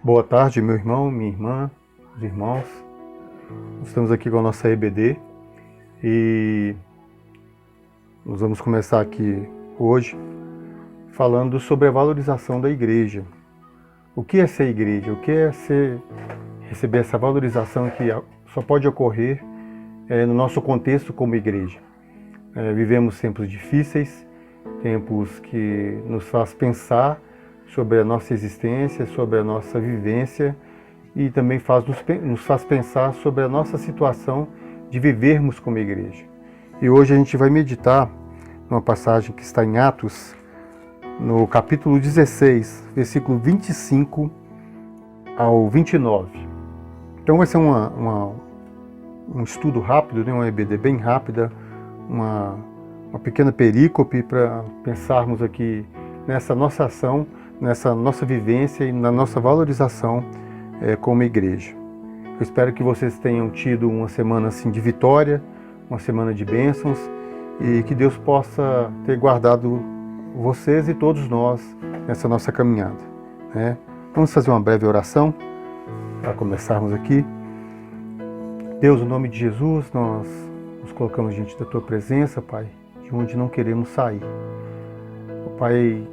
Boa tarde, meu irmão, minha irmã, os irmãos. Estamos aqui com a nossa EBD e nós vamos começar aqui hoje falando sobre a valorização da igreja. O que é ser igreja? O que é receber essa valorização que só pode ocorrer no nosso contexto como igreja? Vivemos tempos difíceis, tempos que nos faz pensar sobre a nossa existência, sobre a nossa vivência e também nos faz pensar sobre a nossa situação de vivermos como igreja. E hoje a gente vai meditar numa passagem que está em Atos, no capítulo 16, versículo 25 ao 29. Então vai ser um estudo rápido, uma EBD bem rápida, uma pequena perícope para pensarmos aqui nessa nossa ação, nessa nossa vivência e na nossa valorização como igreja. Eu espero que vocês tenham tido uma semana assim de vitória, uma semana de bênçãos e que Deus possa ter guardado vocês e todos nós nessa nossa caminhada. Vamos fazer uma breve oração para começarmos aqui. Deus, no nome de Jesus, nós nos colocamos diante da Tua presença, Pai, de onde não queremos sair. Pai,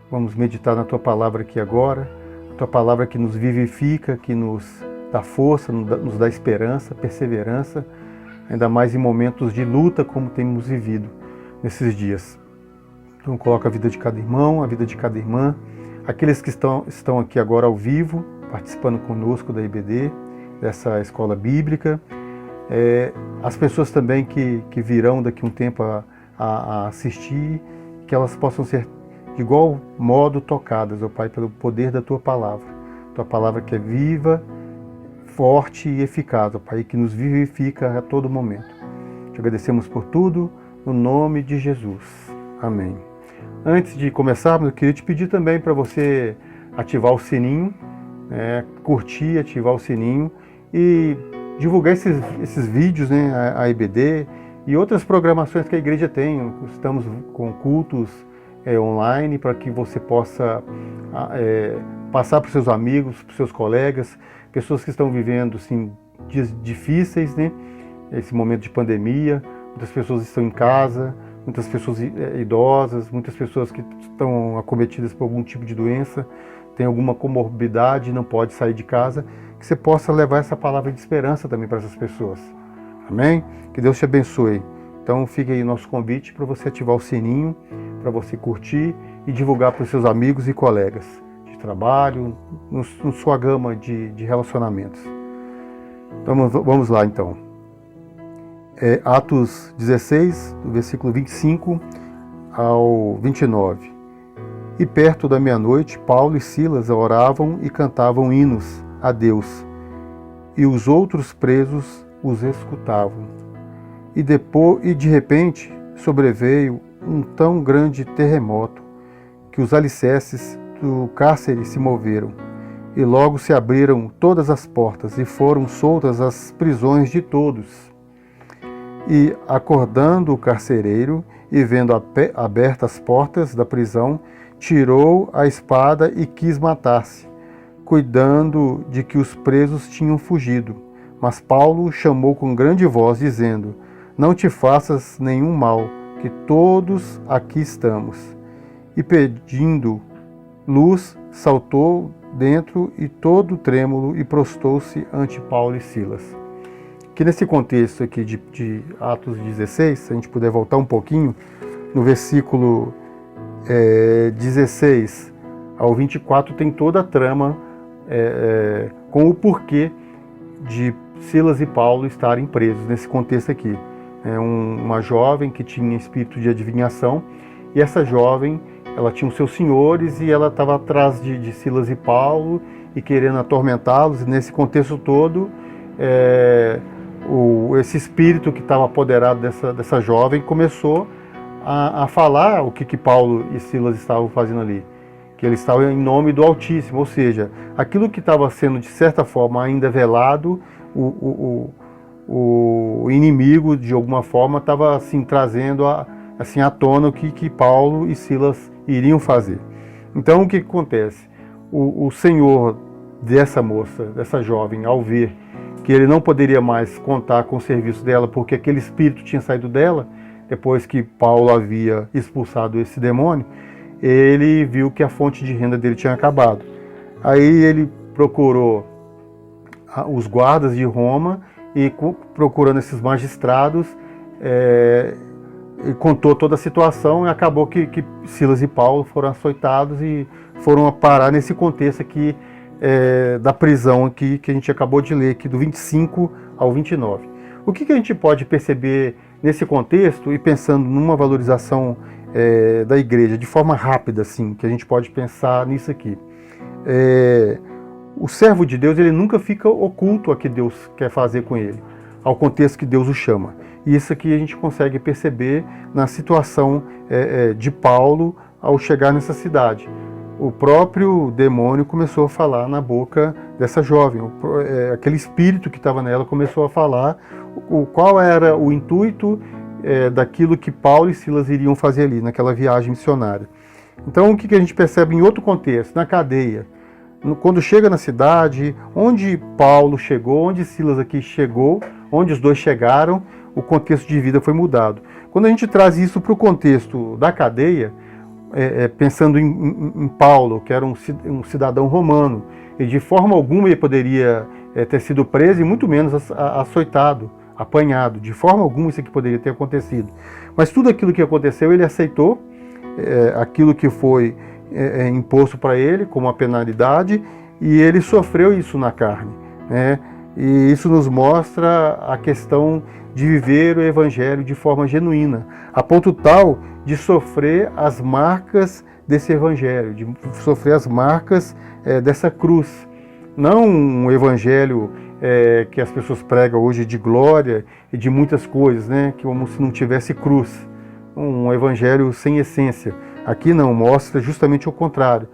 vamos meditar na Tua Palavra aqui agora, a Tua Palavra que nos vivifica, que nos dá força, nos dá esperança, perseverança, ainda mais em momentos de luta como temos vivido nesses dias. Então coloca a vida de cada irmão, a vida de cada irmã, aqueles que estão aqui agora ao vivo, participando conosco da IBD, dessa escola bíblica, as pessoas também que virão daqui a um tempo a assistir, que elas possam ser de igual modo tocadas, ó Pai, pelo poder da Tua Palavra. Tua Palavra que é viva, forte e eficaz, ó Pai, que nos vivifica a todo momento. Te agradecemos por tudo, no nome de Jesus. Amém. Antes de começarmos, eu queria te pedir também para você ativar o sininho, curtir, ativar o sininho e divulgar esses vídeos, a IBD e outras programações que a igreja tem. Estamos com cultos online para que você possa passar para os seus amigos, para os seus colegas, pessoas que estão vivendo assim, dias difíceis, esse momento de pandemia. Muitas pessoas estão em casa, muitas pessoas idosas, muitas pessoas que estão acometidas por algum tipo de doença, tem alguma comorbidade, não pode sair de casa, que você possa levar essa palavra de esperança também para essas pessoas. Amém? Que Deus te abençoe. Então fica aí o nosso convite para você ativar o sininho, para você curtir e divulgar para os seus amigos e colegas de trabalho, na sua gama de relacionamentos. Então vamos lá então. Atos 16, do versículo 25 ao 29. E perto da meia-noite, Paulo e Silas oravam e cantavam hinos a Deus, e os outros presos os escutavam. E de repente sobreveio um tão grande terremoto que os alicerces do cárcere se moveram, e logo se abriram todas as portas e foram soltas as prisões de todos. E acordando o carcereiro e vendo abertas as portas da prisão, tirou a espada e quis matar-se, cuidando de que os presos tinham fugido. Mas Paulo chamou com grande voz, dizendo: Não te faças nenhum mal, que todos aqui estamos. E pedindo luz, saltou dentro e todo trêmulo e prostou-se ante Paulo e Silas. Que nesse contexto aqui de Atos 16, se a gente puder voltar um pouquinho, no versículo 16 ao 24 tem toda a trama com o porquê de Silas e Paulo estarem presos nesse contexto aqui. Uma jovem que tinha espírito de adivinhação, e essa jovem, ela tinha os seus senhores e ela estava atrás de Silas e Paulo e querendo atormentá-los, e nesse contexto todo, esse espírito que estava apoderado dessa jovem começou a falar o que Paulo e Silas estavam fazendo ali, que eles estavam em nome do Altíssimo, ou seja, aquilo que estava sendo de certa forma ainda velado, o inimigo de alguma forma estava assim trazendo à tona o que Paulo e Silas iriam fazer. Então o que acontece? O Senhor dessa moça, dessa jovem, ao ver que ele não poderia mais contar com o serviço dela, porque aquele espírito tinha saído dela, depois que Paulo havia expulsado esse demônio, ele viu que a fonte de renda dele tinha acabado. Aí ele procurou os guardas de Roma e, procurando esses magistrados, contou toda a situação, e acabou que Silas e Paulo foram açoitados e foram parar nesse contexto aqui da prisão aqui, que a gente acabou de ler aqui, do 25 ao 29. O que a gente pode perceber nesse contexto, e pensando numa valorização da igreja, de forma rápida, assim, que a gente pode pensar nisso aqui? O servo de Deus, ele nunca fica oculto a que Deus quer fazer com ele, ao contexto que Deus o chama. E isso aqui a gente consegue perceber na situação de Paulo ao chegar nessa cidade. O próprio demônio começou a falar na boca dessa jovem, aquele espírito que estava nela começou a falar qual era o intuito daquilo que Paulo e Silas iriam fazer ali, naquela viagem missionária. Então, o que a gente percebe em outro contexto, na cadeia? Quando chega na cidade, onde Paulo chegou, onde Silas aqui chegou, onde os dois chegaram, o contexto de vida foi mudado. Quando a gente traz isso para o contexto da cadeia, pensando em Paulo, que era um cidadão romano, e de forma alguma ele poderia ter sido preso, e muito menos açoitado, apanhado. De forma alguma isso aqui poderia ter acontecido. Mas tudo aquilo que aconteceu, ele aceitou, aquilo que foi imposto para ele como uma penalidade, e ele sofreu isso na carne, né? E isso nos mostra a questão de viver o evangelho de forma genuína, a ponto tal de sofrer as marcas desse evangelho, de sofrer as marcas dessa cruz. Não um evangelho que as pessoas pregam hoje de glória e de muitas coisas, né? Que como se não tivesse cruz. Um evangelho sem essência. Aqui não, mostra justamente o contrário.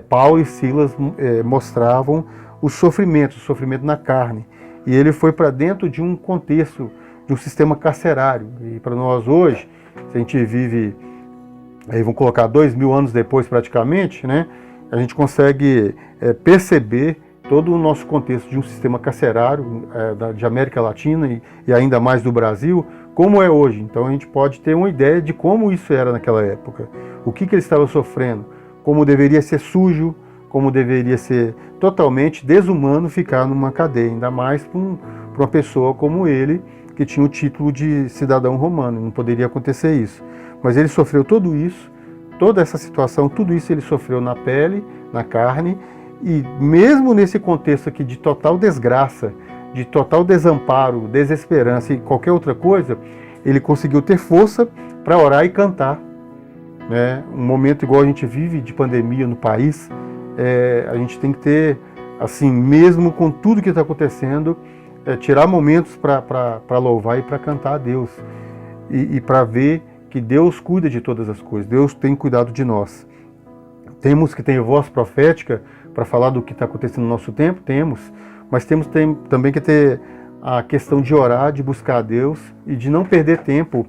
Paulo e Silas mostravam o sofrimento na carne. E ele foi para dentro de um contexto, de um sistema carcerário. E para nós hoje, se a gente vive, aí vamos colocar 2000 anos depois praticamente, né, a gente consegue perceber todo o nosso contexto de um sistema carcerário de América Latina e ainda mais do Brasil, como é hoje. Então a gente pode ter uma ideia de como isso era naquela época, o que ele estava sofrendo, como deveria ser sujo, como deveria ser totalmente desumano ficar numa cadeia, ainda mais para uma pessoa como ele, que tinha o título de cidadão romano, não poderia acontecer isso. Mas ele sofreu tudo isso, toda essa situação, tudo isso ele sofreu na pele, na carne, e mesmo nesse contexto aqui de total desgraça, de total desamparo, desesperança e qualquer outra coisa, ele conseguiu ter força para orar e cantar. Né? Um momento igual a gente vive de pandemia no país, a gente tem que ter, assim, mesmo com tudo que está acontecendo, tirar momentos para louvar e para cantar a Deus. E para ver que Deus cuida de todas as coisas, Deus tem cuidado de nós. Temos que ter voz profética para falar do que está acontecendo no nosso tempo? Temos. Mas temos também que ter a questão de orar, de buscar a Deus e de não perder tempo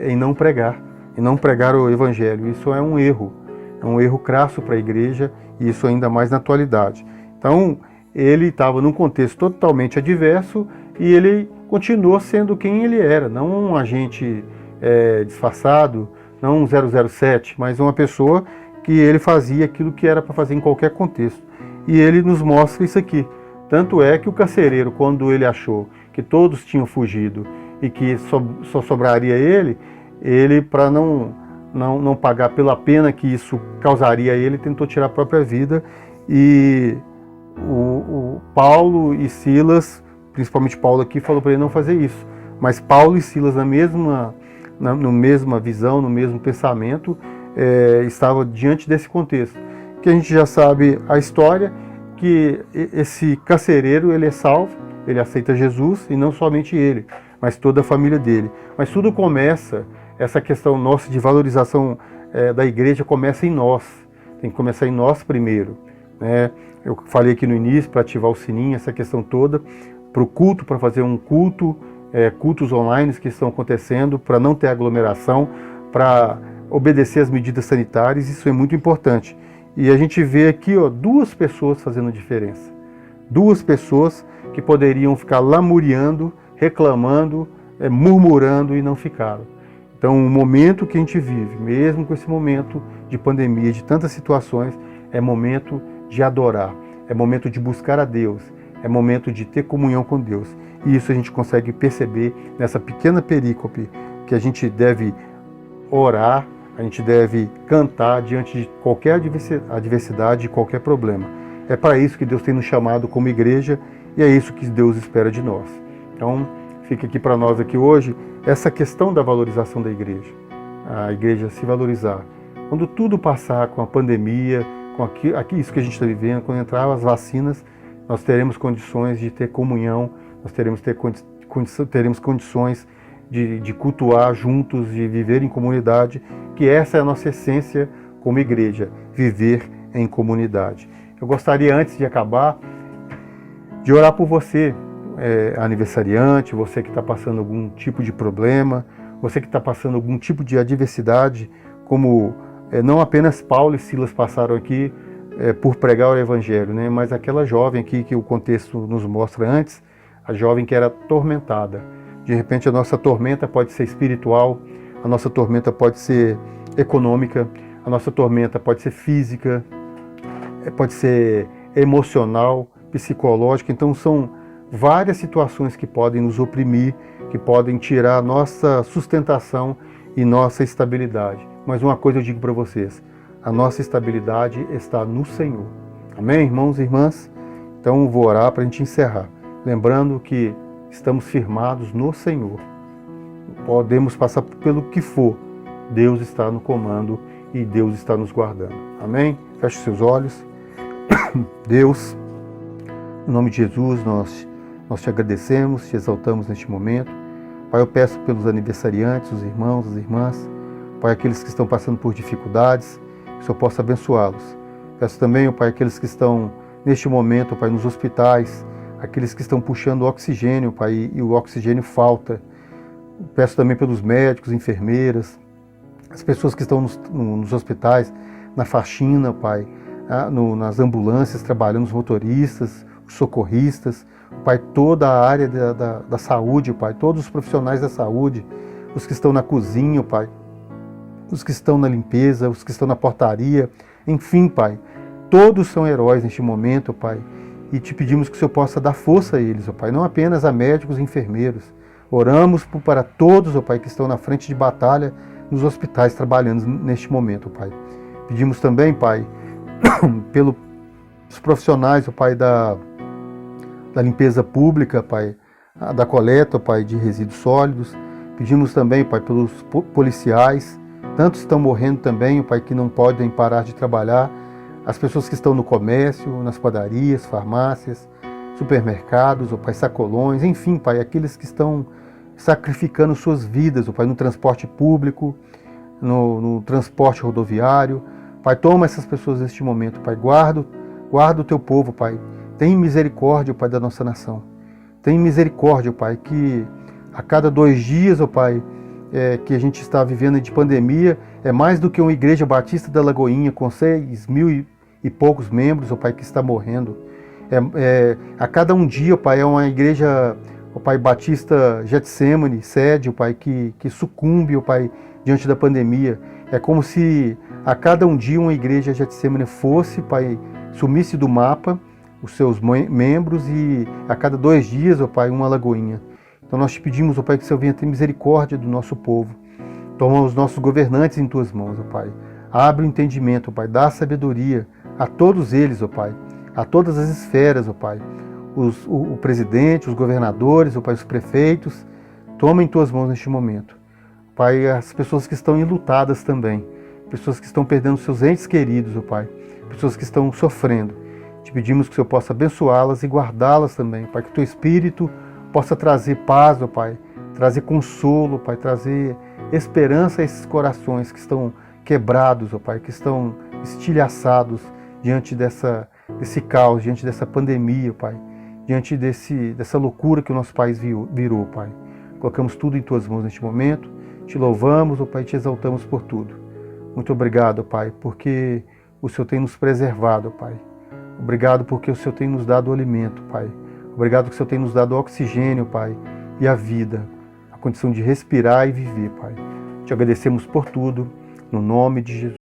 em não pregar o Evangelho. Isso é um erro crasso para a igreja, e isso ainda mais na atualidade. Então, ele estava num contexto totalmente adverso e ele continuou sendo quem ele era, não um agente disfarçado, não um 007, mas uma pessoa que ele fazia aquilo que era para fazer em qualquer contexto. E ele nos mostra isso aqui. Tanto é que o carcereiro, quando ele achou que todos tinham fugido e que só sobraria ele para não pagar pela pena que isso causaria a ele, tentou tirar a própria vida. E o Paulo e Silas, principalmente Paulo aqui, falou para ele não fazer isso. Mas Paulo e Silas, na mesma visão, no mesmo pensamento, estavam diante desse contexto. Que a gente já sabe a história, que esse carcereiro, ele é salvo, ele aceita Jesus, e não somente ele, mas toda a família dele. Mas tudo começa, essa questão nossa de valorização da igreja começa em nós, tem que começar em nós primeiro. Né? Eu falei aqui no início, para ativar o sininho, essa questão toda, para o culto, para fazer um culto, cultos online que estão acontecendo, para não ter aglomeração, para obedecer às medidas sanitárias, isso é muito importante. E a gente vê aqui, ó, duas pessoas fazendo diferença. Duas pessoas que poderiam ficar lamuriando, reclamando, murmurando e não ficaram. Então, o momento que a gente vive, mesmo com esse momento de pandemia, de tantas situações, é momento de adorar, é momento de buscar a Deus, é momento de ter comunhão com Deus. E isso a gente consegue perceber nessa pequena perícope, que a gente deve orar, a gente deve cantar diante de qualquer adversidade, de qualquer problema. É para isso que Deus tem nos chamado como igreja e é isso que Deus espera de nós. Então, fica aqui para nós aqui hoje essa questão da valorização da igreja. A igreja se valorizar. Quando tudo passar com a pandemia, com isso que a gente está vivendo, quando entrar as vacinas, nós teremos condições de ter comunhão, nós teremos condições de cultuar juntos, de viver em comunidade, que essa é a nossa essência como igreja, viver em comunidade. Eu gostaria, antes de acabar, de orar por você, aniversariante, você que está passando algum tipo de problema, você que está passando algum tipo de adversidade, como não apenas Paulo e Silas passaram aqui por pregar o Evangelho, né, mas aquela jovem aqui que o contexto nos mostra antes, a jovem que era atormentada. De repente a nossa tormenta pode ser espiritual, a nossa tormenta pode ser econômica, a nossa tormenta pode ser física, pode ser emocional, psicológica. Então são várias situações que podem nos oprimir, que podem tirar a nossa sustentação e nossa estabilidade. Mas uma coisa eu digo para vocês, a nossa estabilidade está no Senhor. Amém, irmãos e irmãs? Então vou orar para a gente encerrar. Lembrando que estamos firmados no Senhor. Podemos passar pelo que for. Deus está no comando e Deus está nos guardando. Amém? Feche seus olhos. Deus, em nome de Jesus, nós te agradecemos, te exaltamos neste momento. Pai, eu peço pelos aniversariantes, os irmãos, as irmãs, Pai, aqueles que estão passando por dificuldades, que o Senhor possa abençoá-los. Peço também, Pai, aqueles que estão neste momento, Pai, nos hospitais, aqueles que estão puxando oxigênio, Pai, e o oxigênio falta. Peço também pelos médicos, enfermeiras, as pessoas que estão nos hospitais, na faxina, Pai, nas ambulâncias, trabalhando, os motoristas, os socorristas, Pai, toda a área da saúde, Pai, todos os profissionais da saúde, os que estão na cozinha, Pai, os que estão na limpeza, os que estão na portaria, enfim, Pai, todos são heróis neste momento, Pai, e te pedimos que o Senhor possa dar força a eles, ó Pai, não apenas a médicos e enfermeiros. Oramos para todos, ó Pai, que estão na frente de batalha nos hospitais trabalhando neste momento, ó Pai. Pedimos também, Pai, pelos profissionais, ó Pai, da limpeza pública, Pai, da coleta, ó Pai, de resíduos sólidos. Pedimos também, Pai, pelos policiais, tantos estão morrendo também, ó Pai, que não podem parar de trabalhar. As pessoas que estão no comércio, nas padarias, farmácias, supermercados, ó Pai, sacolões, enfim, Pai, aqueles que estão sacrificando suas vidas, ó Pai, no transporte público, no transporte rodoviário. Pai, toma essas pessoas neste momento, Pai, guarda o teu povo, Pai. Tem misericórdia, ó Pai, da nossa nação. Tem misericórdia, ó Pai, que a cada 2 dias, ó Pai, que a gente está vivendo de pandemia, é mais do que uma igreja batista da Lagoinha, com 6.000 e poucos membros, ó Pai, que está morrendo. A cada um dia, ó Pai, é uma igreja, ó Pai, batista Getsemane, sede, ó Pai, que sucumbe, ó Pai, diante da pandemia. É como se a cada um dia uma igreja Getsemane fosse, Pai, sumisse do mapa, os seus membros, e a cada 2 dias, ó Pai, uma Lagoinha. Então nós te pedimos, ó Pai, que o Senhor venha ter misericórdia do nosso povo. Toma os nossos governantes em tuas mãos, ó Pai. Abre o entendimento, ó Pai. Dá sabedoria a todos eles, ó Pai. A todas as esferas, ó Pai. O presidente, os governadores, ó Pai, os prefeitos. Toma em tuas mãos neste momento. Pai, as pessoas que estão enlutadas também. Pessoas que estão perdendo seus entes queridos, ó Pai. Pessoas que estão sofrendo. Te pedimos que o Senhor possa abençoá-las e guardá-las também, Pai. Que o teu Espírito possa trazer paz, ó Pai. Trazer consolo, Pai. Trazer esperança a esses corações que estão quebrados, ó Pai, que estão estilhaçados diante desse caos, diante dessa pandemia, Pai, diante dessa loucura que o nosso país virou, Pai. Colocamos tudo em tuas mãos neste momento, te louvamos, ó Pai, te exaltamos por tudo. Muito obrigado, Pai, porque o Senhor tem nos preservado, Pai. Obrigado porque o Senhor tem nos dado o alimento, Pai. Obrigado que o Senhor tem nos dado o oxigênio, Pai, e a vida, a condição de respirar e viver, Pai. Te agradecemos por tudo, no nome de Jesus.